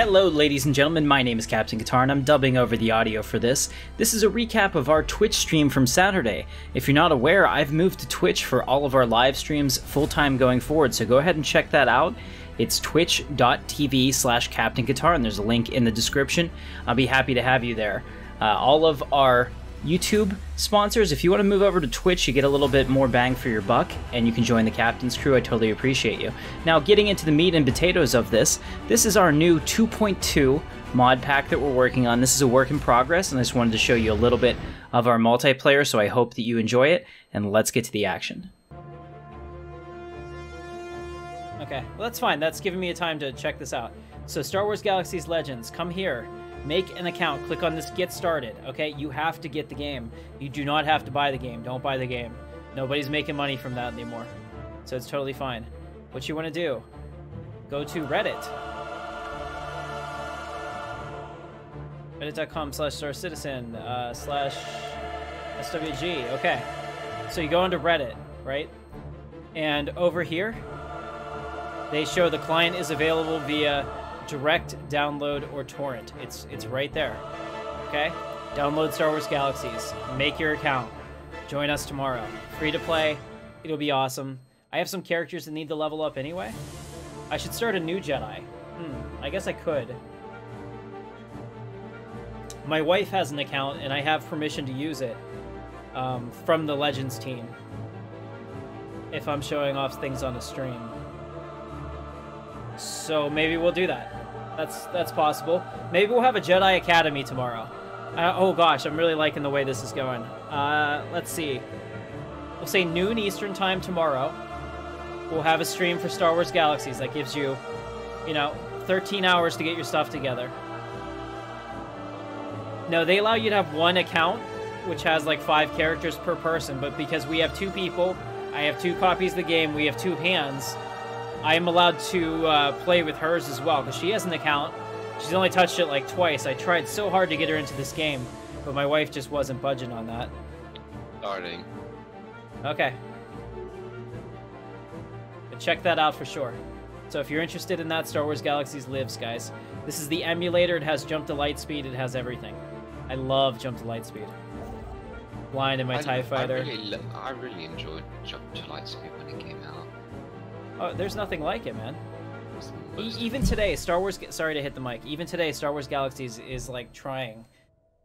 Hello ladies and gentlemen, my name is Captain Katarn. I'm dubbing over the audio for this. This is a recap of our Twitch stream from Saturday. If you're not aware, I've moved to Twitch for all of our live streams full-time going forward, so go ahead and check that out. It's twitch.tv/Captain Katarn. There's a link in the description. I'll be happy to have you there. All of our YouTube sponsors, if you want to move over to Twitch, you get a little bit more bang for your buck, and you can join the Captain's crew. I totally appreciate you. Now, getting into the meat and potatoes of this is our new 2.2 mod pack that we're working on. This is a work in progress, and I just wanted to show you a little bit of our multiplayer, so I hope that you enjoy it, and let's get to the action. Okay, well that's fine. That's giving me a time to check this out. So Star Wars Galaxy's Legends, come here. Make an account. Click on this Get Started. Okay, you have to get the game. You do not have to buy the game. Don't buy the game. Nobody's making money from that anymore. So it's totally fine. What you want to do, go to Reddit. Reddit.com/StarCitizen/SWG. Okay. So you go into Reddit, right? And over here, they show the client is available via direct download or torrent. It's right there. Okay? Download Star Wars Galaxies. Make your account. Join us tomorrow. Free to play. It'll be awesome. I have some characters that need to level up anyway. I should start a new Jedi. I guess I could. My wife has an account and I have permission to use it from the Legends team if I'm showing off things on the stream. So maybe we'll do that. That's possible. Maybe we'll have a Jedi Academy tomorrow. Oh gosh, I'm really liking the way this is going. Let's see. We'll say noon Eastern time tomorrow. We'll have a stream for Star Wars Galaxies. That gives you, 13 hours to get your stuff together. No, they allow you to have one account, which has like 5 characters per person, but because we have 2 people, I have 2 copies of the game, we have 2 hands, I am allowed to play with hers as well, because she has an account. She's only touched it like twice. I tried so hard to get her into this game, but my wife just wasn't budging on that. Starting. Okay. But check that out for sure. So if you're interested in that, Star Wars Galaxies lives, guys. This is the emulator. It has jump to light speed. It has everything. I love jump to light speed. Flying in my TIE Fighter. I really enjoyed jump to light speed when it came out. Oh, there's nothing like it, man. Even today, Star Wars... Sorry to hit the mic. Even today, Star Wars Galaxies is, like, trying...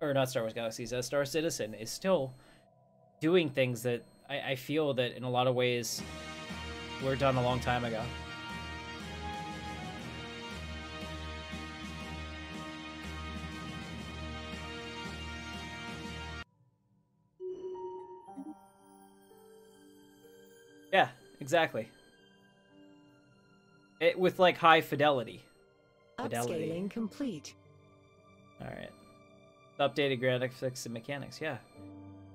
Or not Star Wars Galaxies, Star Citizen is still doing things that I feel that, in a lot of ways, were done a long time ago. Yeah, exactly. With like high fidelity. Upscaling complete. All right. Updated graphics and mechanics. Yeah,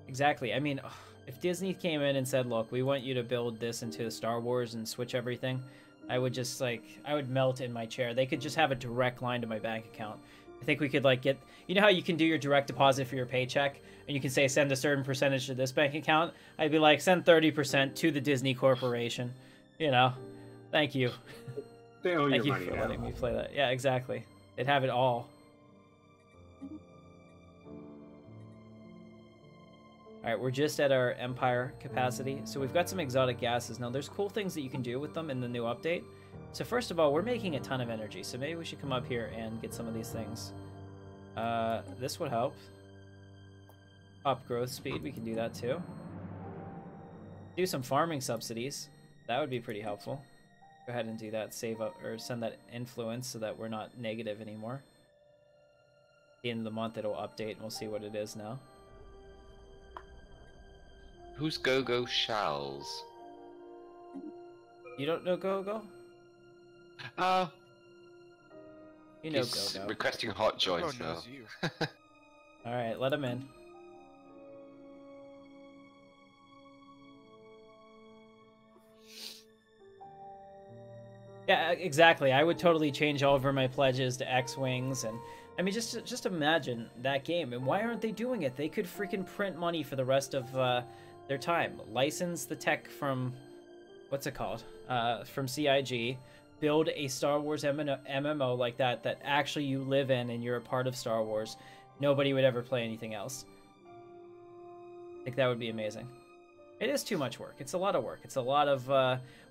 exactly. I mean, if Disney came in and said, "Look, we want you to build this into Star Wars and switch everything," I would just I would melt in my chair. They could just have a direct line to my bank account. I think we could like get, you know how you can do your direct deposit for your paycheck, and you can say send a certain percentage to this bank account. I'd be like, send 30% to the Disney Corporation. Thank you. They owe Thank your you money for now. letting me play that. Yeah, exactly. They'd have it all. Alright, we're just at our Empire capacity. So we've got some exotic gases. Now, there's cool things that you can do with them in the new update. So first of all, we're making a ton of energy. So maybe we should come up here and get some of these things. This would help. Up growth speed, we can do that too. Do some farming subsidies. That would be pretty helpful. Go ahead and do that, save up, or send that influence so that we're not negative anymore. At the end of the month it'll update and we'll see what it is now. Who's Go-Go Shells? You don't know Go-Go? You know He's Go-Go. requesting hot joints now. knows you. Alright, let him in. Yeah, exactly. I would totally change all over my pledges to X-Wings, and I mean, just imagine that game. And why aren't they doing it? They could freaking print money for the rest of their time. License the tech from, what's it called? From CIG. build a Star Wars MMO like that actually you live in and you're a part of Star Wars, nobody would ever play anything else. I think that would be amazing. It is too much work. It's a lot of work. It's a lot of,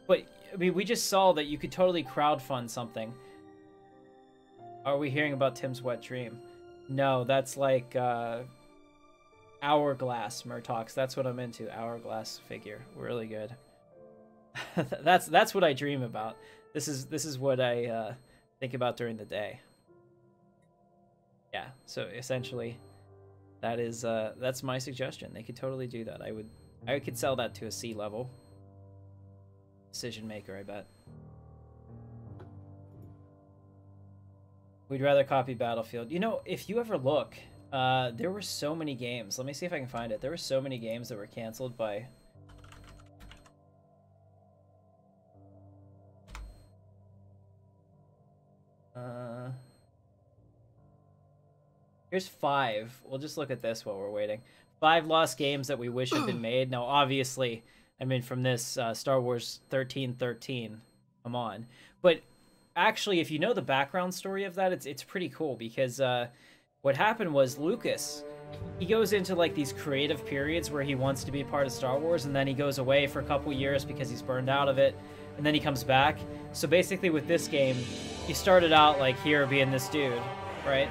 but I mean, we just saw that you could totally crowdfund something. Are we hearing about Tim's wet dream? No, that's like, Hourglass Murtox. That's what I'm into. Hourglass figure. Really good. That's what I dream about. This is what I think about during the day. Yeah. So essentially, that's my suggestion. They could totally do that. I could sell that to a C level decision maker. I bet. We'd rather copy Battlefield. You know, if you ever look, there were so many games. Let me see if I can find it. There were so many games that were canceled by... Here's 5. We'll just look at this while we're waiting. 5 lost games that we wish had been made. Now, obviously, I mean, from this Star Wars 1313, come on. But actually, if you know the background story of that, it's pretty cool because what happened was Lucas, he goes into like these creative periods where he wants to be part of Star Wars, and then he goes away for a couple years because he's burned out of it, and then he comes back. So basically with this game, he started out like here being this dude, right?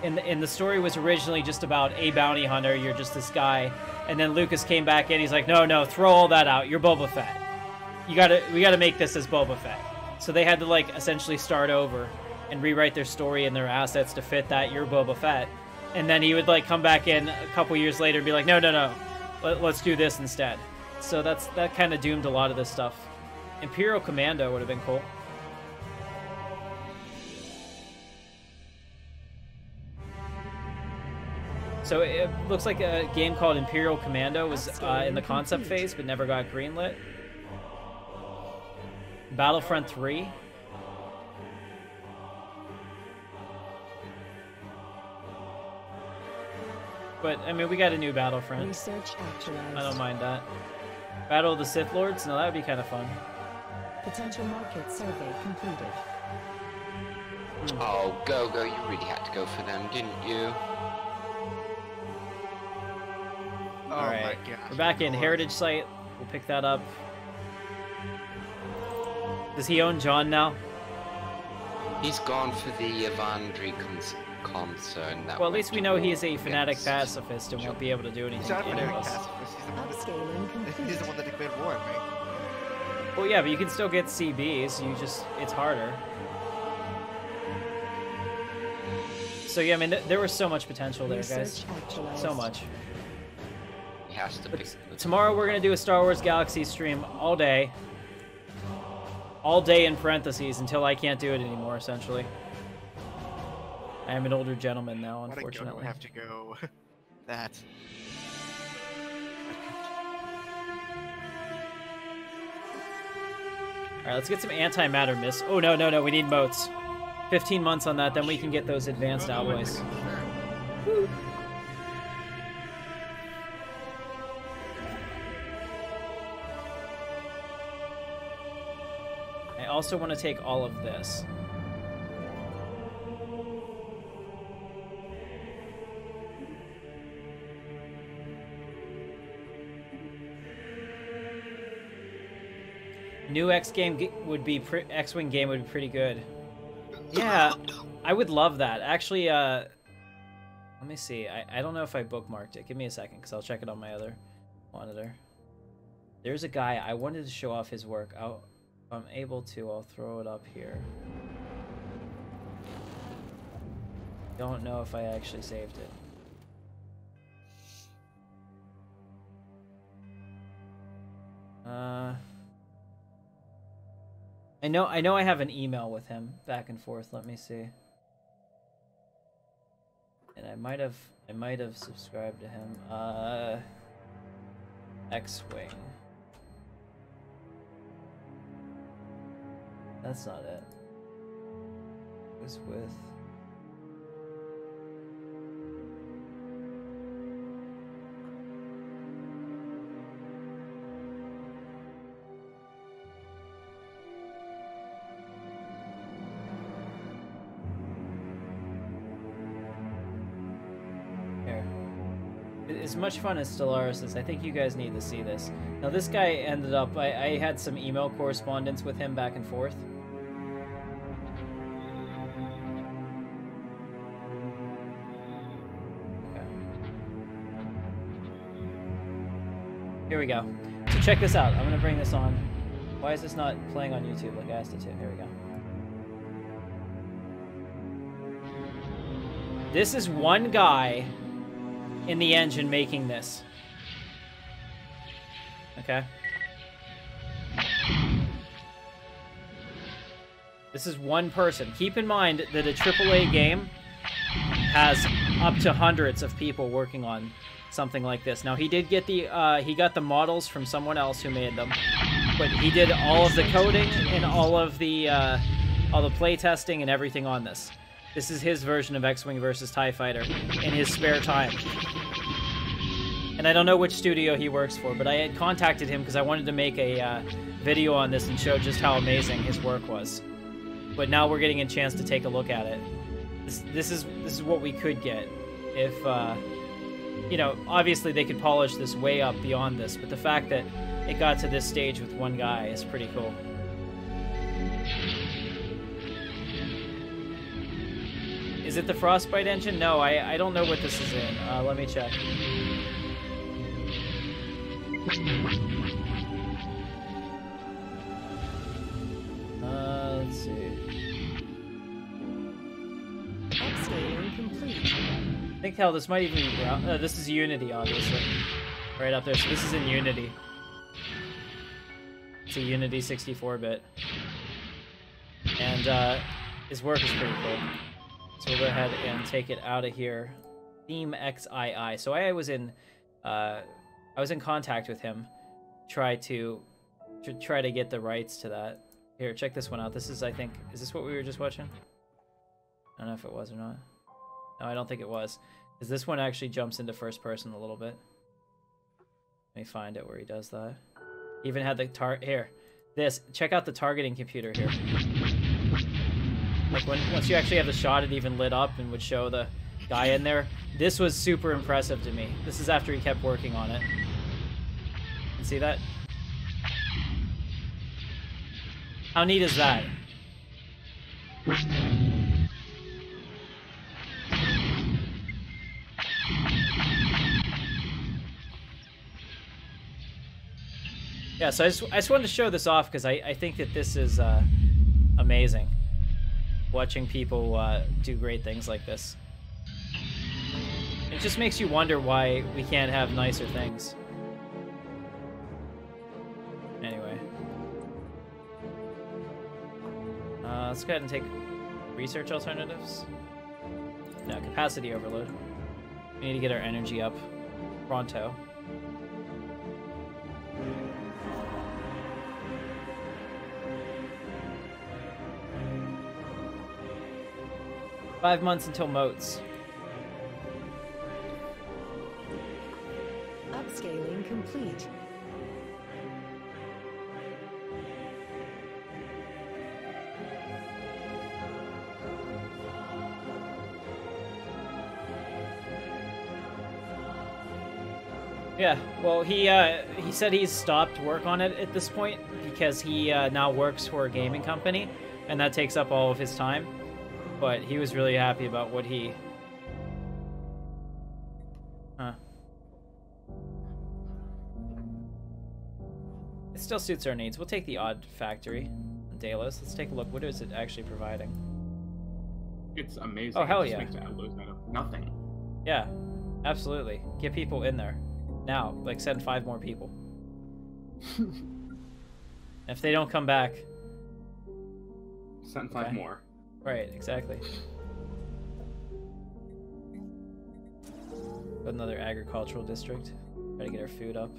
And the story was originally just about a bounty hunter, you're just this guy, and then Lucas came back in, he's like, no, throw all that out, you're Boba Fett. We gotta make this as Boba Fett. So they had to like essentially start over and rewrite their story and their assets to fit that you're Boba Fett. And then he would like come back in a couple years later and be like, no, let's do this instead. So that kind of doomed a lot of this stuff. Imperial Commando would have been cool. So it looks like a game called Imperial Commando was in the concept phase, but never got greenlit. Battlefront 3. But, I mean, we got a new Battlefront. Research actualized. I don't mind that. Battle of the Sith Lords? No, that would be kind of fun. Potential market survey completed. Oh, go, you really had to go for them, didn't you? Alright, we're back in Heritage Site. We'll pick that up. Does he own John now? He's gone for the Evandri concern. That well, at least we know he is a fanatic pacifist and won't be able to do anything to either of us. He's the one that declared war on me. Well, yeah, but you can still get CBs. It's harder. So yeah, I mean, there was so much potential there, guys. So much. Has to pick tomorrow we're gonna do a Star Wars Galaxy stream all day in parentheses until I can't do it anymore. Essentially, I am an older gentleman now, unfortunately. I have to go. That. All right, let's get some antimatter mists. Oh no, we need motes. 15 months on that, then we can get those advanced alloys. Woo. I also want to take all of this. New X-Wing game would be pretty good. Yeah, I would love that. Actually, let me see. I don't know if I bookmarked it. Give me a second, because I'll check it on my other monitor. There's a guy, I wanted to show off his work. If I'm able to, I'll throw it up here. Don't know if I actually saved it. I know I have an email with him back and forth. Let me see. And I might have subscribed to him. X-Wing. That's not it. It was with... As much fun as Stellaris is, I think you guys need to see this. Now, this guy ended up... I had some email correspondence with him back and forth. Okay. Here we go. So check this out. I'm going to bring this on. Why is this not playing on YouTube like I asked it to? Here we go. This is one guy in the engine making this. Okay. This is one person. Keep in mind that a AAA game has up to hundreds of people working on something like this. Now, he did get the he got the models from someone else who made them, but he did all of the coding and all the play testing and everything on this. This is his version of X-Wing versus TIE Fighter in his spare time. And I don't know which studio he works for, but I had contacted him because I wanted to make a video on this and show just how amazing his work was. But now we're getting a chance to take a look at it. This is what we could get if, you know, obviously they could polish this way up beyond this, but the fact that it got to this stage with one guy is pretty cool. Is it the Frostbite engine? No, I don't know what this is in. Let me check. Let's see. Upscaling complete. I think hell, this might even be brown. This is Unity, obviously. Right up there. So this is in Unity. It's a Unity 64-bit. And his work is pretty cool. So we'll go ahead and take it out of here. Theme XII. So I was in contact with him, try to get the rights to that. Here, check this one out. This is, I think, is this what we were just watching? I don't know if it was or not. No, I don't think it was, because this one actually jumps into first person a little bit. Let me find it where he does that. He even had the here. This, check out the targeting computer here. Like once you actually have the shot, it even lit up and would show the guy in there. This was super impressive to me. This is after he kept working on it. You see that? How neat is that? Yeah, so I just wanted to show this off because I think that this is amazing. Watching people do great things like this. It just makes you wonder why we can't have nicer things. Anyway. Let's go ahead and take research alternatives. No, capacity overload. We need to get our energy up pronto. $5 months until Emotes. Upscaling complete. Yeah, well, he said he's stopped work on it at this point because he now works for a gaming company, and that takes up all of his time. But he was really happy about what he... Huh. It still suits our needs. We'll take the Odd Factory, Delos. Let's take a look. What is it actually providing? It's amazing. Oh, hell it just yeah. makes outloads out of nothing. Yeah, absolutely. Get people in there. Now, like, send 5 more people. If they don't come back... Send 5 more. Right, exactly. Another agricultural district. Try to get our food up.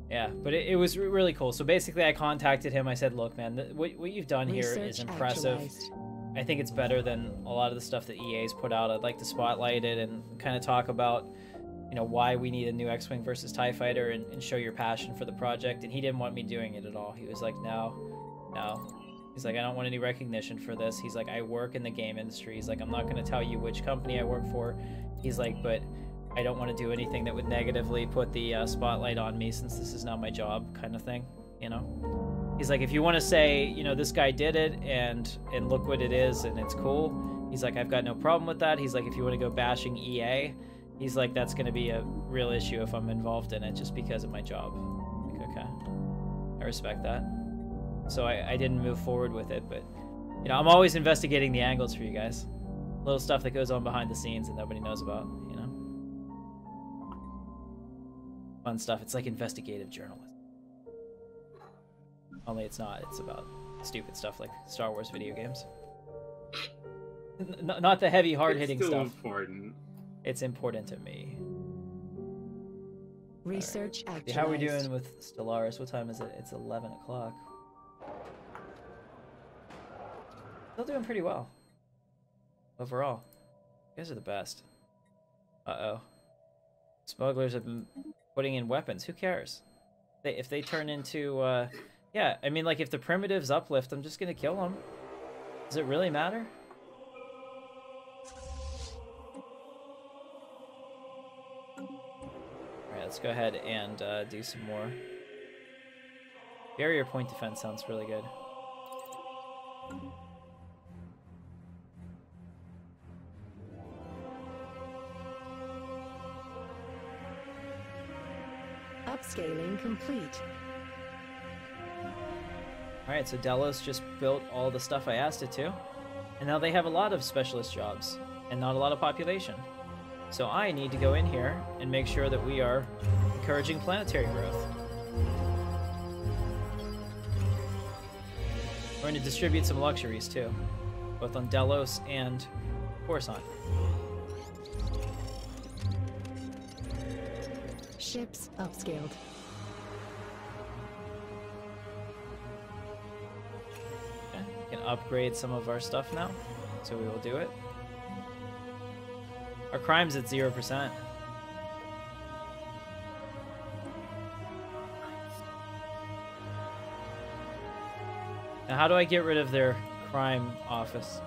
Yeah, but it was really cool. So basically, I contacted him. I said, look, man, what you've done here is impressive. I think it's better than a lot of the stuff that EA's put out. I'd like to spotlight it and kind of talk about, you know, why we need a new X-Wing versus TIE Fighter and show your passion for the project. And he didn't want me doing it at all. He was like, no. He's like, I don't want any recognition for this. He's like, I work in the game industry. He's like, I'm not going to tell you which company I work for. He's like, but I don't want to do anything that would negatively put the spotlight on me, since this is now my job, kind of thing, you know? He's like, if you want to say, you know, this guy did it, and look what it is, and it's cool, he's like, I've got no problem with that. He's like, if you want to go bashing EA, he's like, that's going to be a real issue if I'm involved in it, just because of my job. Like, okay, I respect that. So I didn't move forward with it, but, you know, I'm always investigating the angles for you guys. Little stuff that goes on behind the scenes and nobody knows about, you know? Fun stuff. It's like investigative journalism. Only it's not. It's about stupid stuff like Star Wars video games. Not the heavy, hard-hitting stuff. It's still important. It's important to me. Research actualized. How are we doing with Stellaris? What time is it? It's 11 o'clock. Still doing pretty well. Overall. You guys are the best. Uh-oh. Smugglers have been putting in weapons. Who cares? If they turn into, yeah, I mean, like, if the primitives uplift, I'm just gonna kill them. Does it really matter? Alright, let's go ahead and do some more. Barrier point defense sounds really good. Upscaling complete. Alright, so Delos just built all the stuff I asked it to. And now they have a lot of specialist jobs, and not a lot of population. So I need to go in here and make sure that we are encouraging planetary growth. We're going to distribute some luxuries too, both on Delos and Coruscant. Ships upscaled. Okay, we can upgrade some of our stuff now, so we will do it. Our crime's at 0%. Now, how do I get rid of their crime office?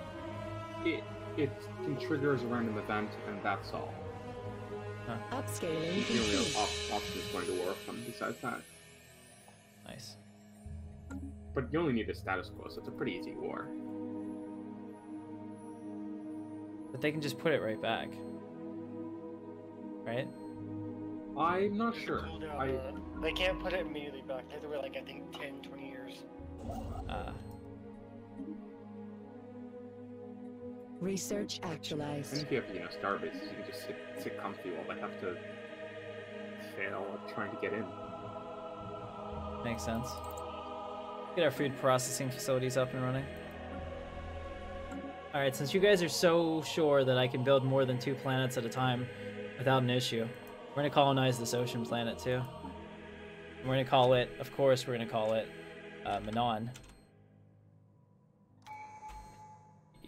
It can trigger as a random event, and that's all. Upscaling The only complete. option is going to war from besides that. Nice. But you only need a status quo, so it's a pretty easy war. But they can just put it right back. Right? I'm not sure. They can't put it immediately back. They have to wait, like, I think 10, 20 years. Research And actualized. if you have, star bases, you can just sit comfy while they have to fail at trying to get in. Makes sense. Get our food processing facilities up and running. Alright, since you guys are so sure that I can build more than 2 planets at a time without an issue, we're going to colonize this ocean planet too. We're going to call it, of course, we're going to call it Manon.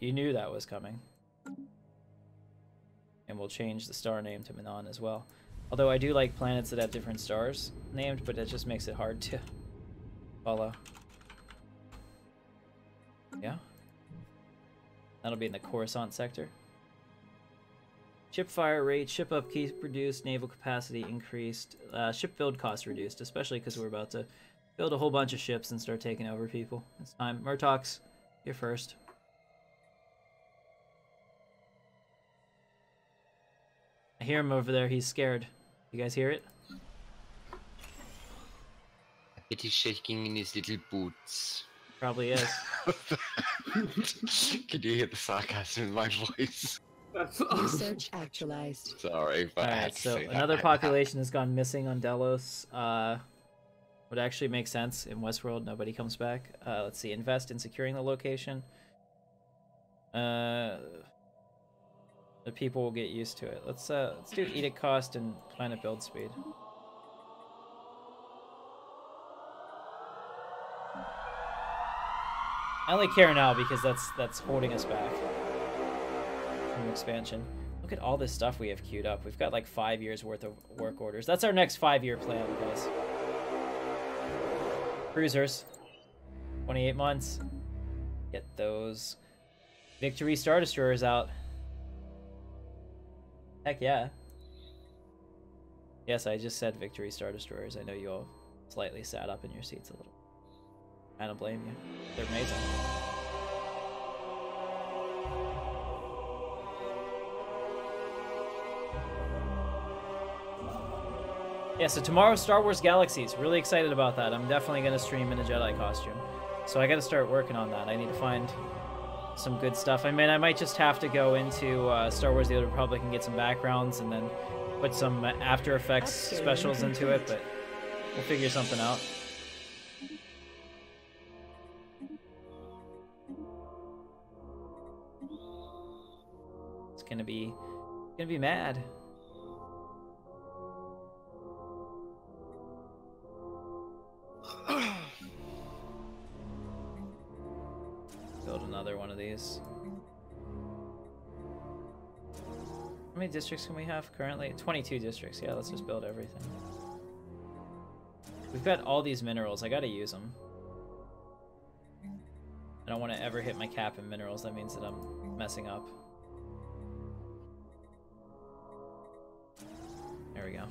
You knew that was coming. And we'll change the star name to Manon as well. Although I do like planets that have different stars named, but it just makes it hard to follow. Yeah? That'll be in the Coruscant sector. Ship fire rate, ship upkeep reduced, naval capacity increased, ship build cost reduced, especially because we're about to build a whole bunch of ships and start taking over people. It's time. Murtox, you're first. I hear him over there. He's scared. You guys hear it? It is shaking in his little boots. Probably is. Can you hear the sarcasm in my voice? That's awesome. Research actualized. Sorry, but I had Alright, to so say that. another population has gone missing on Delos. Would actually make sense in Westworld. Nobody comes back. Let's see. Invest in securing the location. The people will get used to it. Let's do edict cost and planet build speed. I only care now because that's holding us back from expansion. Look at all this stuff we have queued up. We've got like 5 years worth of work orders. That's our next 5-year plan, guys. Cruisers, 28 months. Get those Victory Star Destroyers out. Heck yeah. Yes, I just said victory Star Destroyers. I know you all slightly sat up in your seats a little. I don't blame you. They're amazing. Yeah, so tomorrow, Star Wars Galaxies. Really excited about that. I'm definitely going to stream in a Jedi costume. So I got to start working on that. I need to find some good stuff. I mean, I might just have to go into Star Wars The Old Republic and get some backgrounds and then put some After Effects specials into it, but we'll figure something out. It's gonna be mad. Build another one of these. How many districts can we have currently? 22 districts. Yeah, let's just build everything. We've got all these minerals. I gotta use them. I don't want to ever hit my cap in minerals. That means that I'm messing up. There we go.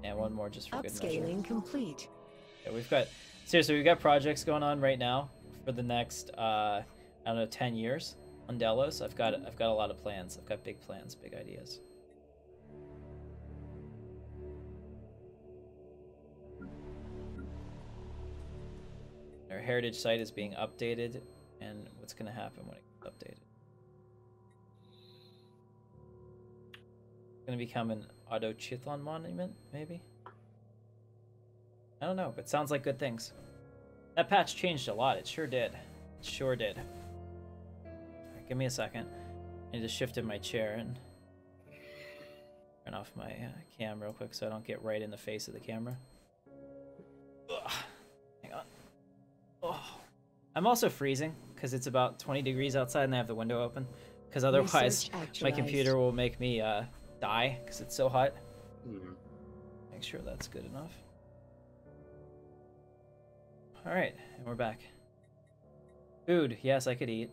And one more just for good measure. Upscaling complete. Yeah, we've got... Seriously, we've got projects going on right now for the next, I don't know, 10 years on Delos. I've got a lot of plans. I've got big plans, big ideas. Our heritage site is being updated, and what's going to happen when it gets updated? It's going to become an Auto-Chithon monument, maybe? I don't know, but it sounds like good things. That patch changed a lot. It sure did. It sure did. Right, give me a second. I just shifted my chair and turn off my cam real quick so I don't get right in the face of the camera. Ugh. Hang on. Oh. I'm also freezing because it's about 20 degrees outside and I have the window open. Because otherwise my computer will make me die because it's so hot. Make sure that's good enough. Alright, and we're back. Food, yes, I could eat.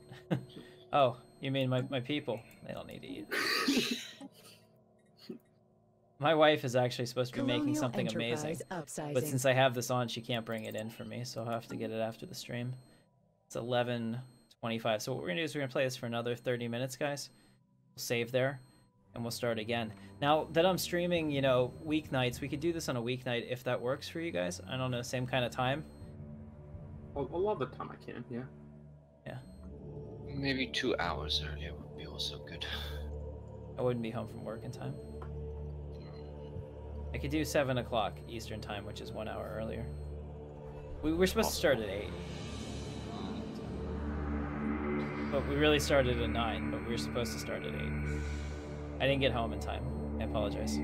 Oh, you mean my people? They don't need to eat. My wife is actually supposed to be making something amazing. But since I have this on, she can't bring it in for me, so I'll have to get it after the stream. It's 11:25. So what we're going to do is we're going to play this for another 30 minutes, guys. We'll save there, and we'll start again. Now that I'm streaming, you know, weeknights, we could do this on a weeknight if that works for you guys. I don't know, same kind of time. A lot of the time I can, yeah. Yeah. Maybe 2 hours earlier would be also good. I wouldn't be home from work in time. I could do 7 o'clock Eastern time, which is 1 hour earlier. We're supposed to start at 8. But we really started at 9, but we were supposed to start at 8. I didn't get home in time. I apologize.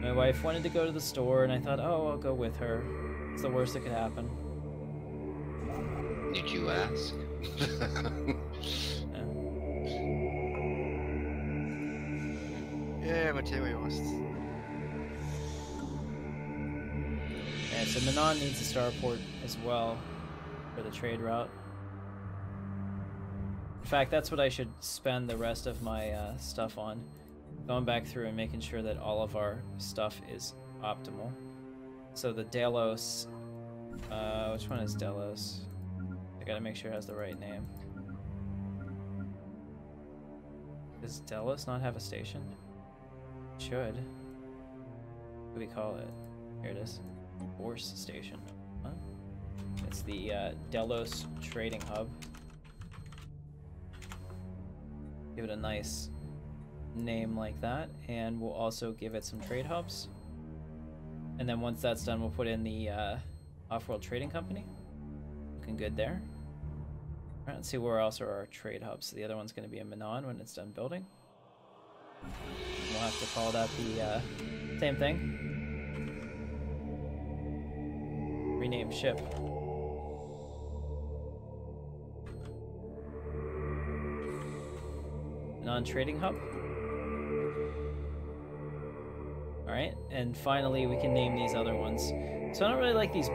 My wife wanted to go to the store, and I thought, oh, I'll go with her. It's the worst that could happen. Did you ask? Yeah, but here we was. And so Manon needs a starport as well for the trade route. In fact, that's what I should spend the rest of my stuff on. Going back through and making sure that all of our stuff is optimal. So the Delos, which one is Delos? I gotta make sure it has the right name. Does Delos not have a station? It should. What do we call it? Here it is. Force Station. Huh? It's the Delos Trading Hub. Give it a nice name like that, and we'll also give it some trade hubs. And then once that's done, we'll put in the Off-World Trading Company. Looking good there. Alright, let's see where else are our trade hubs. So the other one's going to be in Manon when it's done building. We'll have to call that the same thing. Rename ship. Manon Trading Hub. Alright, and finally we can name these other ones. So I don't really like these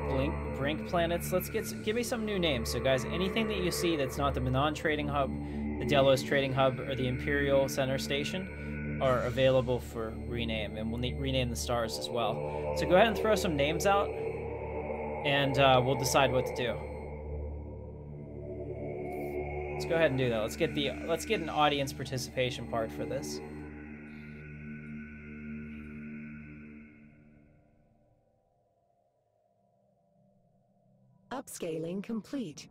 brink planets. Let's give me some new names. So guys, anything that you see that's not the Manon Trading Hub, the Delos Trading Hub or the Imperial Center Station are available for rename, and we'll rename the stars as well. So go ahead and throw some names out, and we'll decide what to do. Let's go ahead and do that. Let's get an audience participation part for this. Upscaling complete.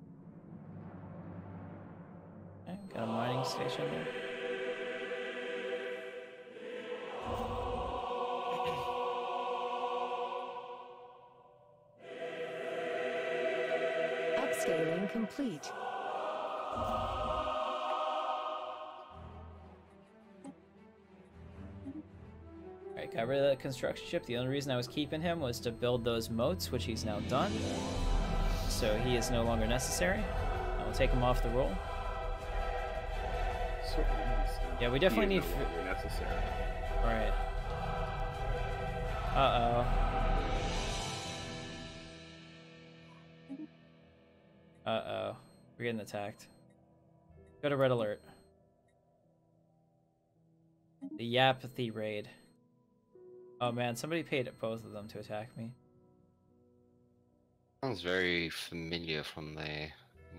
Okay, got a mining station there. Upscaling complete. Alright, got rid of that construction ship. The only reason I was keeping him was to build those moats, which he's now done. So he is no longer necessary. I will take him off the roll. Yeah, we definitely need... necessary. Alright. Uh-oh. Uh-oh. We're getting attacked. Go to red alert. The Yapathy raid. Oh man, somebody paid both of them to attack me. Sounds very familiar from the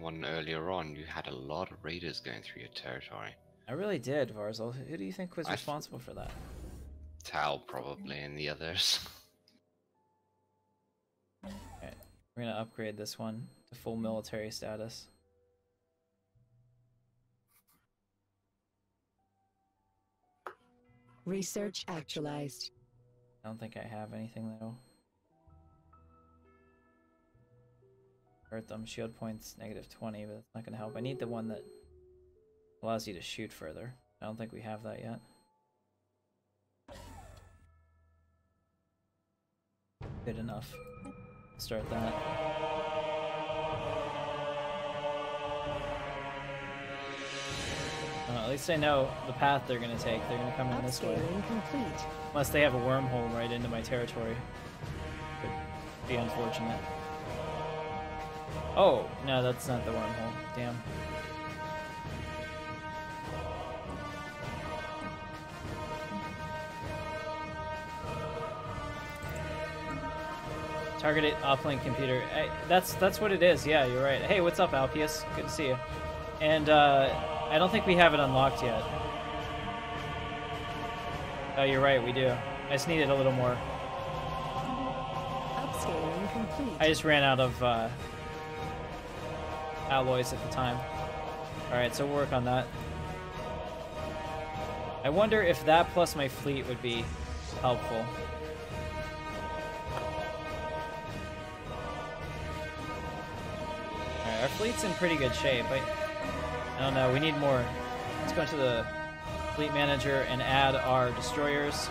one earlier on. You had a lot of raiders going through your territory. I really did, Varzel. Who do you think was responsible for that? Tal probably, and the others. Okay, we're gonna upgrade this one to full military status. Research actualized. I don't think I have anything though. Hurt them. Shield points -20, but that's not gonna help. I need the one that allows you to shoot further. I don't think we have that yet. Good enough. Start that. At least I know the path they're gonna take. They're gonna come in this way. Upscaling complete. Unless they have a wormhole right into my territory. Could be unfortunate. Oh, no, that's not the wormhole. Damn. Targeted uplink computer. Hey, that's what it is. Yeah, you're right. Hey, what's up, Alpius? Good to see you. And I don't think we have it unlocked yet. Oh, you're right. We do. I just needed a little more. Upscaling complete. I just ran out of alloys at the time. All right, so we'll work on that. I wonder if that plus my fleet would be helpful. Alright, our fleet's in pretty good shape. I don't know, we need more. Let's go into the fleet manager and add our destroyers.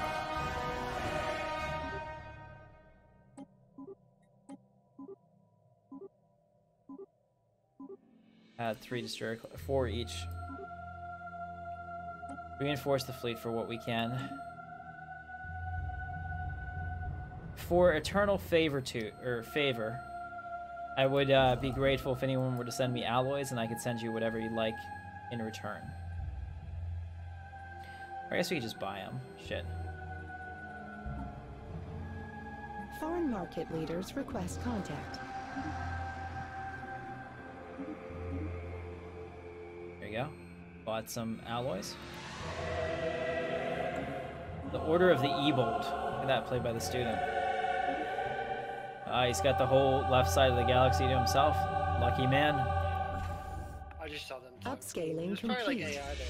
Add 3 destroyer, 4 each. Reinforce the fleet for what we can. For eternal favor, I would be grateful if anyone were to send me alloys, and I could send you whatever you'd like in return. Or I guess we could just buy them. Shit. Foreign market leaders request contact. There you go. Bought some alloys. The Order of the Ebold. Look at that, played by the student. He's got the whole left side of the galaxy to himself. Lucky man. I just saw them. Too. Upscaling There's probably like complete. AI there.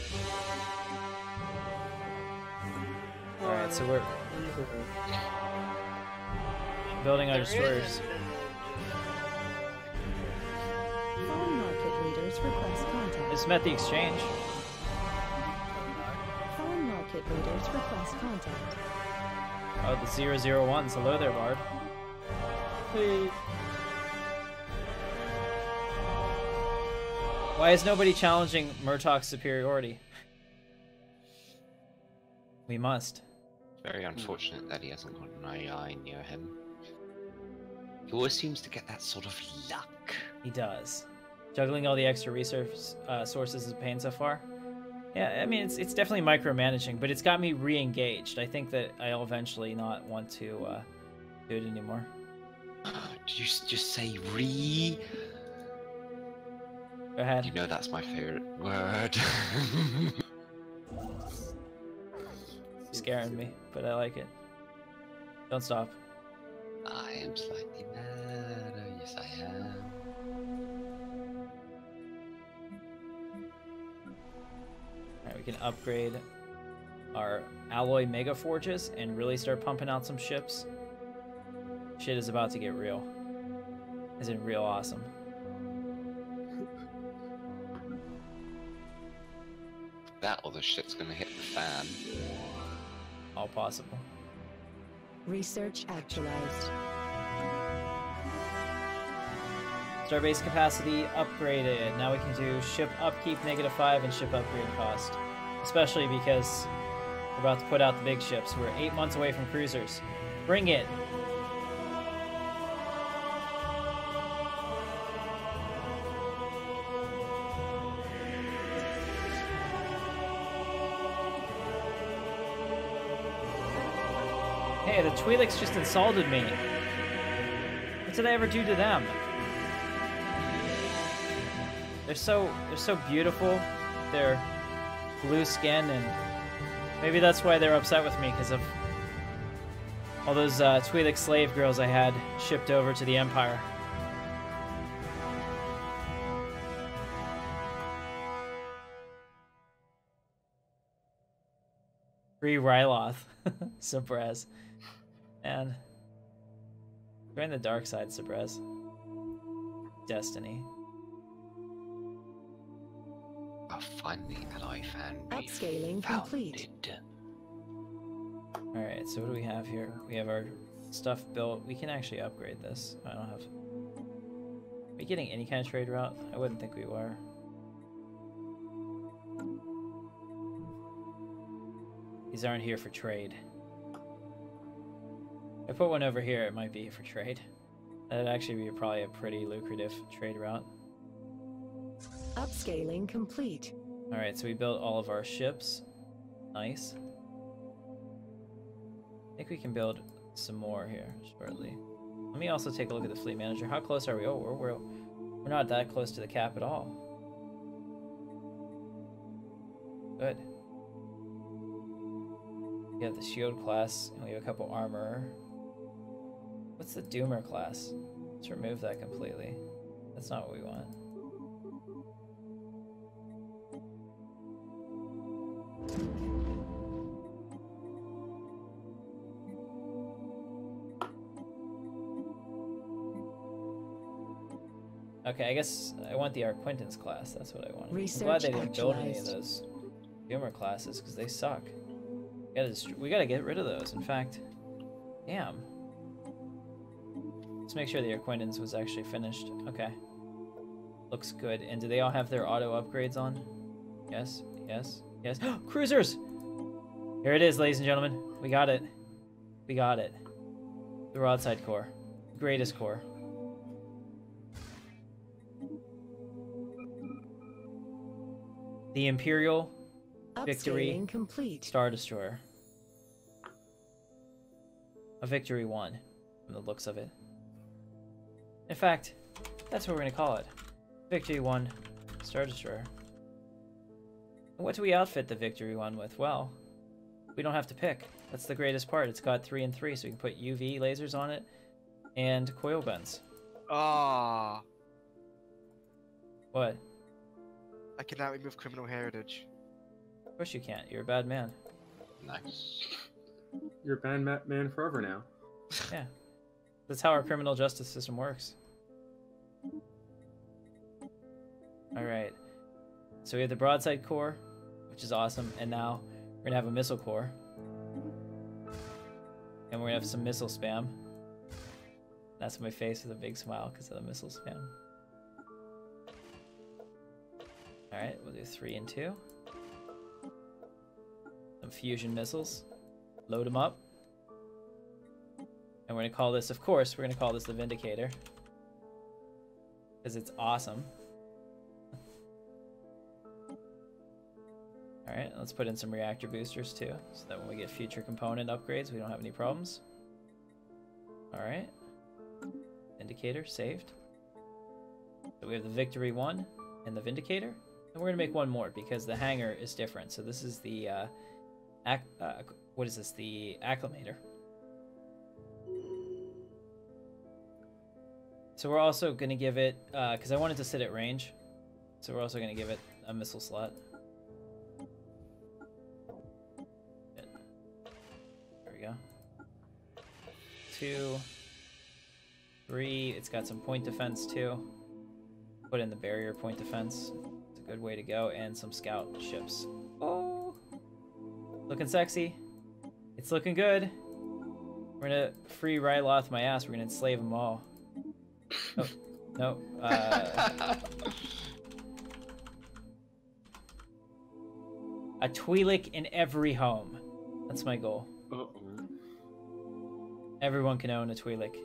Alright, so we're building our There is destroyers. Foreign market leaders request contact. Just met the exchange. Foreign market leaders request contact. Oh, the 001s. Hello there, Bard. Hey. Why is nobody challenging Murtaugh's superiority? We must. Very unfortunate that he hasn't got an AI near him. He always seems to get that sort of luck. He does. Juggling all the extra resource sources is a pain so far. Yeah, I mean, it's definitely micromanaging, but it's got me re-engaged. I think that I'll eventually not want to do it anymore. Did you just say re? Go ahead. You know that's my favorite word. Scaring me, but I like it. Don't stop. I am slightly mad. Oh, yes, I am. Alright, we can upgrade our alloy mega forges and really start pumping out some ships. Shit is about to get real. Is it real awesome? That other shit's gonna hit the fan. All possible. Research actualized. Starbase capacity upgraded. Now we can do ship upkeep -5 and ship upgrade cost. Especially because we're about to put out the big ships. We're 8 months away from cruisers. Bring it! Hey, the Twi'leks just insulted me. What did I ever do to them? They're so beautiful. They're blue skin, and maybe that's why they're upset with me, because of all those Twi'lek slave girls I had shipped over to the Empire. Free Ryloth. Sabrez. Man. Join the dark side, Sabrez. Destiny. Oh, finally, ally fan. Upscaling complete. Alright, so what do we have here? We have our stuff built. We can actually upgrade this. I don't have... Are we getting any kind of trade route? I wouldn't think we were. These aren't here for trade. If I put one over here, it might be for trade. That'd actually be probably a pretty lucrative trade route. Upscaling complete. Alright, so we built all of our ships. Nice. I think we can build some more here shortly. Let me also take a look at the fleet manager. How close are we? Oh, we're not that close to the cap at all. Good. We have the shield class, and we have a couple armor. What's the doomer class? Let's remove that completely. That's not what we want. Okay, I guess I want the Arquintans class. That's what I want. I'm glad they didn't build any of those doomer classes, because they suck. We gotta get rid of those. In fact, damn. Let's make sure the Arquintans was actually finished. Okay. Looks good. And do they all have their auto upgrades on? Yes, yes, yes. Cruisers! Here it is, ladies and gentlemen. We got it. We got it. The broadside core. The greatest core. The Imperial Victory complete. Star Destroyer. A Victory 1, from the looks of it. In fact, that's what we're going to call it. Victory 1 Star Destroyer. And what do we outfit the Victory 1 with? Well, we don't have to pick. That's the greatest part. It's got 3 and 3, so we can put UV lasers on it and coil guns. Ah. What? I cannot remove criminal heritage. Of course you can't. You're a bad man. Nice. You're a bad man forever now. Yeah. That's how our criminal justice system works. Alright. So we have the broadside core, which is awesome, and now we're gonna have a missile core. And we're gonna have some missile spam. That's my face with a big smile because of the missile spam. Alright, we'll do 3 and 2. Some fusion missiles. Load them up. And we're gonna call this, of course, we're gonna call this the Vindicator. Because it's awesome. Alright, let's put in some reactor boosters too, so that when we get future component upgrades, we don't have any problems. Alright. Indicator, saved. So we have the Victory 1 and the Vindicator. And we're going to make one more, because the hangar is different. So this is the, what is this? The Acclimator. So we're also going to give it, because I wanted to sit at range, so we're also going to give it a missile slot. There we go. 2, 3, it's got some point defense too. Put in the barrier point defense. It's a good way to go, and some scout ships. Oh! Looking sexy. It's looking good. We're gonna free Ryloth my ass, we're gonna enslave them all. Oh, no. A Twi'lek in every home. That's my goal. Uh-oh. Everyone can own a Twi'lek.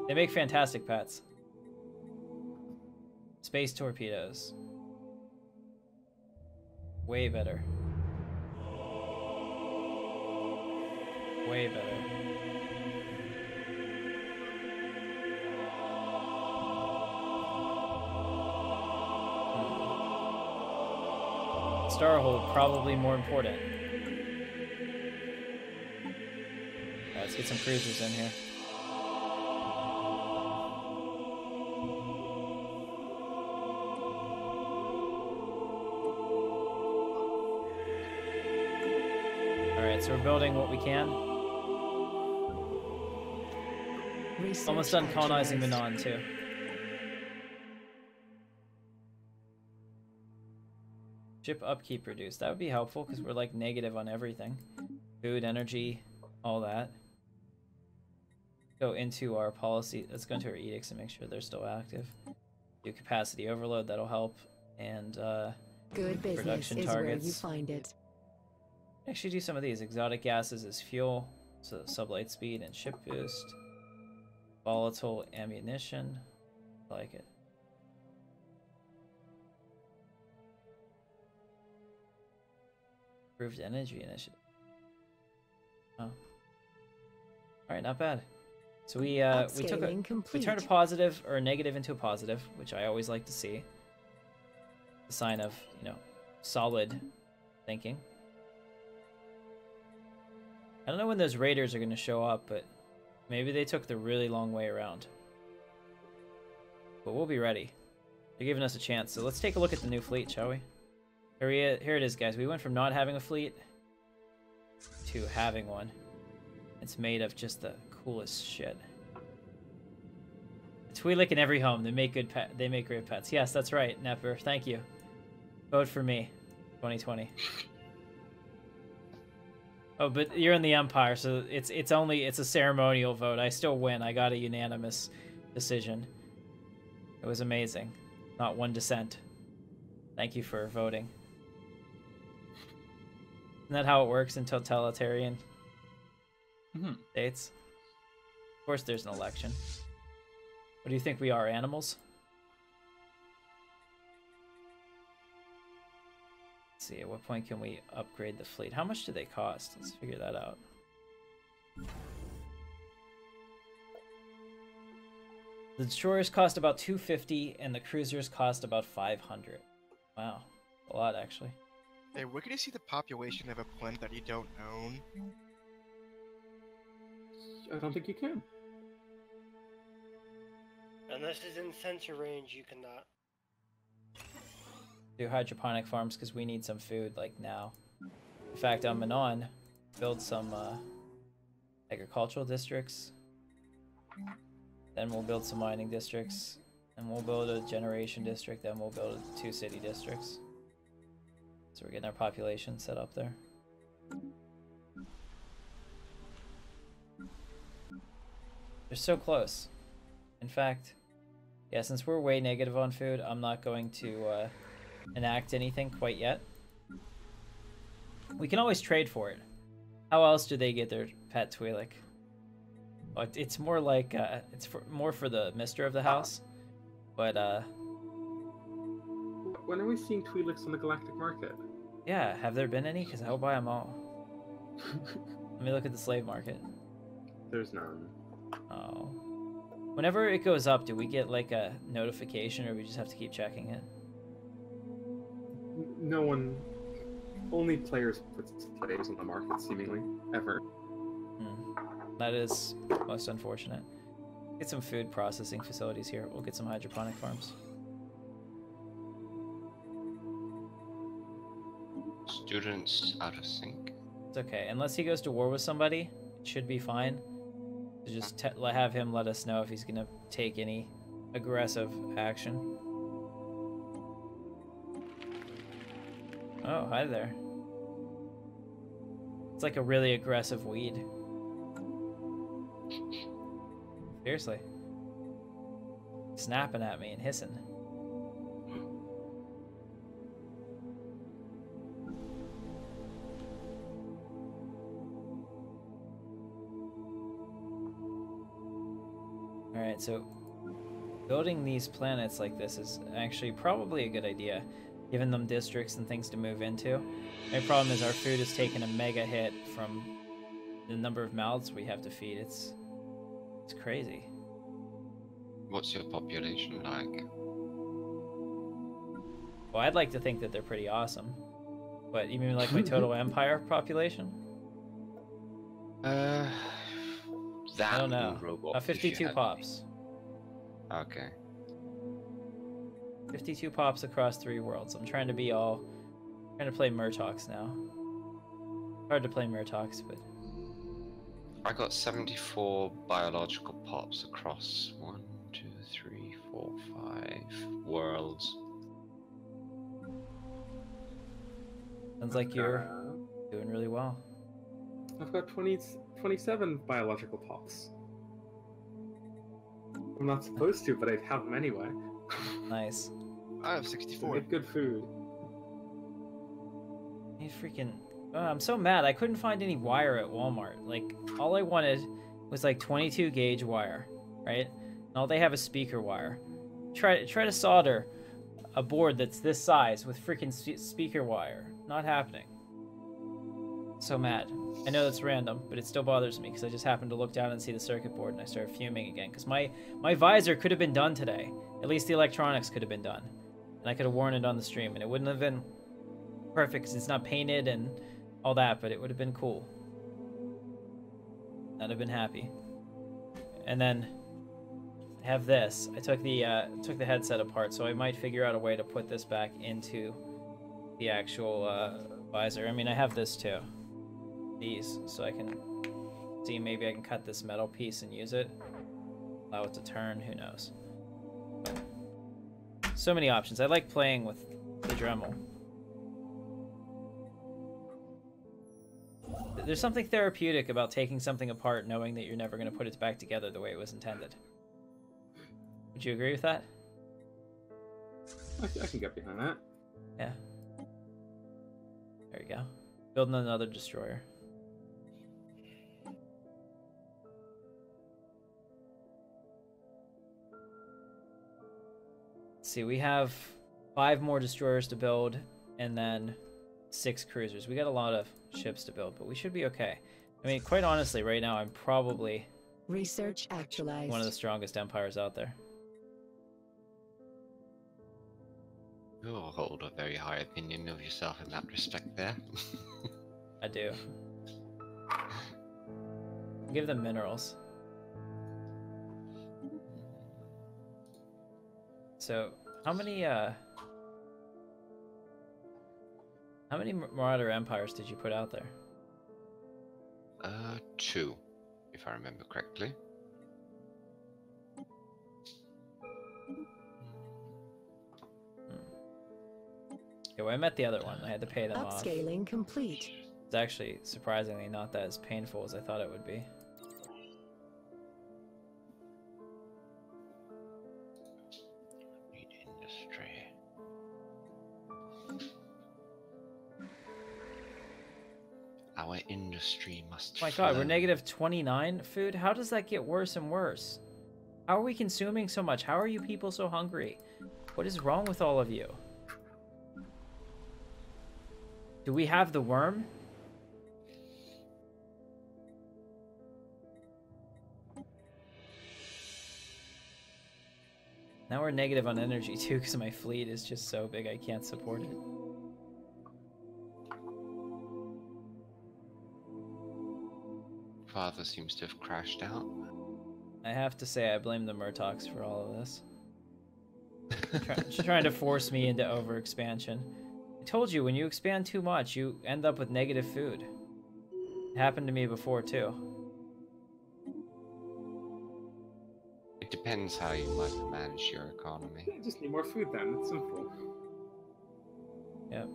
They make fantastic pets. Space torpedoes. Way better. Way better. Starhold, probably more important. Alright, let's get some cruisers in here. Alright, so we're building what we can. Research Almost done colonizing authorized. Manon, too. Ship upkeep reduced. That would be helpful, because we're, like, negative on everything. Food, energy, all that. Go into our policy. Let's go into our edicts and make sure they're still active. Do capacity overload. That'll help. And, Good business production is targets. where you find it. Actually do some of these. Exotic gases as fuel, so sublight speed and ship boost. Volatile ammunition. I like it. Improved energy initiative. Oh. Alright, not bad. So we Upscaling complete. turned a positive or a negative into a positive, which I always like to see. A sign of, you know, solid thinking. I don't know when those raiders are going to show up, but maybe they took the really long way around. But we'll be ready. They're giving us a chance. So let's take a look at the new fleet, shall we? Here it is, guys. We went from not having a fleet to having one. It's made of just the coolest shit. A Twi'lek in every home. They make great pets. Yes, that's right, Nepper. Thank you. Vote for me. 2020. Oh, but you're in the Empire, so it's a ceremonial vote. I still win. I got a unanimous decision. It was amazing. Not one dissent. Thank you for voting. Isn't that how it works in totalitarian states? Of course there's an election. What do you think we are, animals? Let's see, at what point can we upgrade the fleet? How much do they cost? Let's figure that out. The destroyers cost about $250 and the cruisers cost about $500. Wow, a lot actually. Hey, where can you see the population of a planet that you don't own? I don't think you can. Unless it's in sensor range, you cannot. Do hydroponic farms because we need some food like now. In fact, on Manon, build some agricultural districts. Then we'll build some mining districts. And we'll build a generation district. Then we'll build 2 city districts. So we're getting our population set up there. They're so close. In fact, yeah, since we're way negative on food, I'm not going to enact anything quite yet. We can always trade for it. How else do they get their pet Twi'lek? Well, it's more like more for the mister of the house, but when are we seeing Twi'leks on the Galactic market? Yeah, have there been any? Because I'll buy them all. Let me look at the slave market. There's none. Oh. Whenever it goes up, do we get like a notification, or we just have to keep checking it? No one. Only players put slaves on the market, seemingly, ever. That is most unfortunate. Get some food processing facilities here. We'll get some hydroponic farms. Students out of sync. It's okay. Unless he goes to war with somebody, it should be fine. So just have him let us know if he's going to take any aggressive action. Oh, hi there. It's like a really aggressive weed. Seriously. Snapping at me and hissing. Alright, so building these planets like this is actually probably a good idea, giving them districts and things to move into. My problem is our food has taken a mega hit from the number of mouths we have to feed. It's crazy. What's your population like? Well, I'd like to think that they're pretty awesome. But you mean like my total empire population? That I don't know. 52 had pops. any. Okay. 52 pops across 3 worlds. I'm trying to be all... trying to play Murtox now. Hard to play Murtox, but... I got 74 biological pops across 1, 2, 3, 4, 5 worlds. Sounds like you're doing really well. I've got 27 biological pops. I'm not supposed to, but I have them anyway. Nice. I have I 64. get good food. Need freaking... Oh, I'm so mad. I couldn't find any wire at Walmart. Like, all I wanted was like 22 gauge wire, right? And all they have is speaker wire. Try to solder a board that's this size with freaking speaker wire. Not happening. So mad. I know that's random, but it still bothers me because I just happened to look down and see the circuit board and I started fuming again. Because my visor could have been done today. At least the electronics could have been done. And I could have worn it on the stream and it wouldn't have been perfect because it's not painted and all that, but it would have been cool. I'd have been happy. And then I have this. I took the headset apart, so I might figure out a way to put this back into the actual visor. I mean, I have this too. These, so I can see maybe I can cut this metal piece and use it. Allow it to turn, who knows. So many options. I like playing with the Dremel. There's something therapeutic about taking something apart knowing that you're never going to put it back together the way it was intended. Would you agree with that? I can get behind that. Yeah. There you go. Building another destroyer. Let's see, we have 5 more destroyers to build, and then 6 cruisers. We got a lot of ships to build, but we should be okay. I mean, quite honestly, right now I'm probably Research actualized. one of the strongest empires out there. You hold a very high opinion of yourself in that respect there. I do. Give them minerals. So, how many Marauder empires did you put out there? 2, if I remember correctly. Yeah, well, I met the other one. I had to pay them off. Upscaling complete. It's actually surprisingly not that as painful as I thought it would be. Need industry. Our industry must. Oh my god, we're flow. negative 29 food? How does that get worse and worse? How are we consuming so much? How are you people so hungry? What is wrong with all of you? Do we have the worm? Now we're negative on energy too because my fleet is just so big I can't support it. Father seems to have crashed out. I have to say I blame the Murtox for all of this. Trying to force me into overexpansion. I told you, when you expand too much, you end up with negative food. It happened to me before too. It depends how you might manage your economy. Yeah, just need more food then. It's simple. Yep.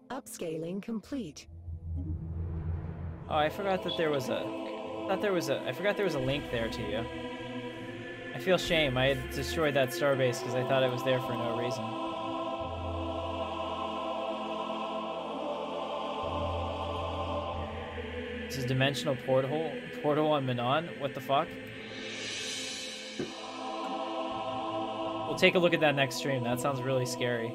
Upscaling complete. Oh, I forgot that there was a... I forgot there was a link there to you. I feel shame. I had destroyed that starbase because I thought it was there for no reason. This is dimensional portal on Manon? What the fuck? We'll take a look at that next stream. That sounds really scary.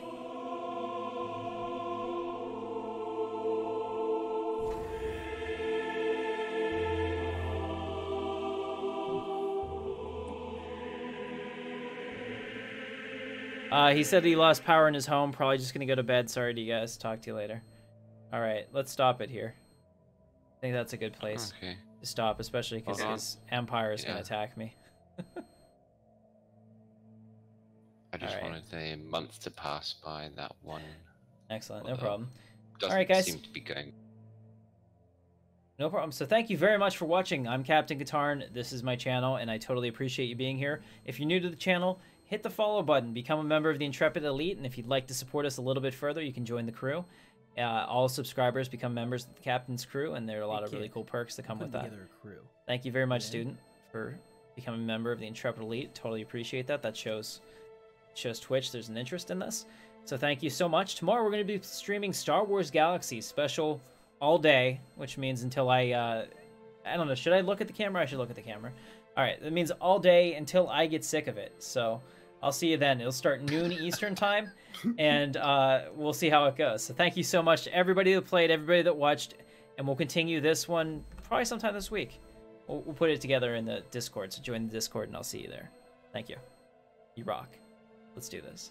He said he lost power in his home. Probably just gonna go to bed. Sorry to you guys. Talk to you later. All right, let's stop it here. I think that's a good place to stop, especially because his empire is gonna attack me. I just wanted a month to pass by that one. Excellent, no problem. Doesn't all right, guys. seem to be going. No problem. So thank you very much for watching. I'm Captain Katarn. This is my channel, and I totally appreciate you being here. If you're new to the channel, hit the follow button, become a member of the Intrepid Elite, and if you'd like to support us a little bit further, you can join the crew. All subscribers become members of the Captain's crew, and there are a lot of really cool perks that come with that. Thank you very much, student, for becoming a member of the Intrepid Elite. Totally appreciate that. That shows Twitch there's an interest in this. So thank you so much. Tomorrow we're going to be streaming Star Wars Galaxy special all day, which means until I don't know, should I look at the camera? I should look at the camera. All right, that means all day until I get sick of it. So I'll see you then. It'll start noon Eastern time, and we'll see how it goes. So thank you so much to everybody that played, everybody that watched, and we'll continue this one probably sometime this week. We'll put it together in the Discord, so join the Discord, and I'll see you there. Thank you. You rock. Let's do this.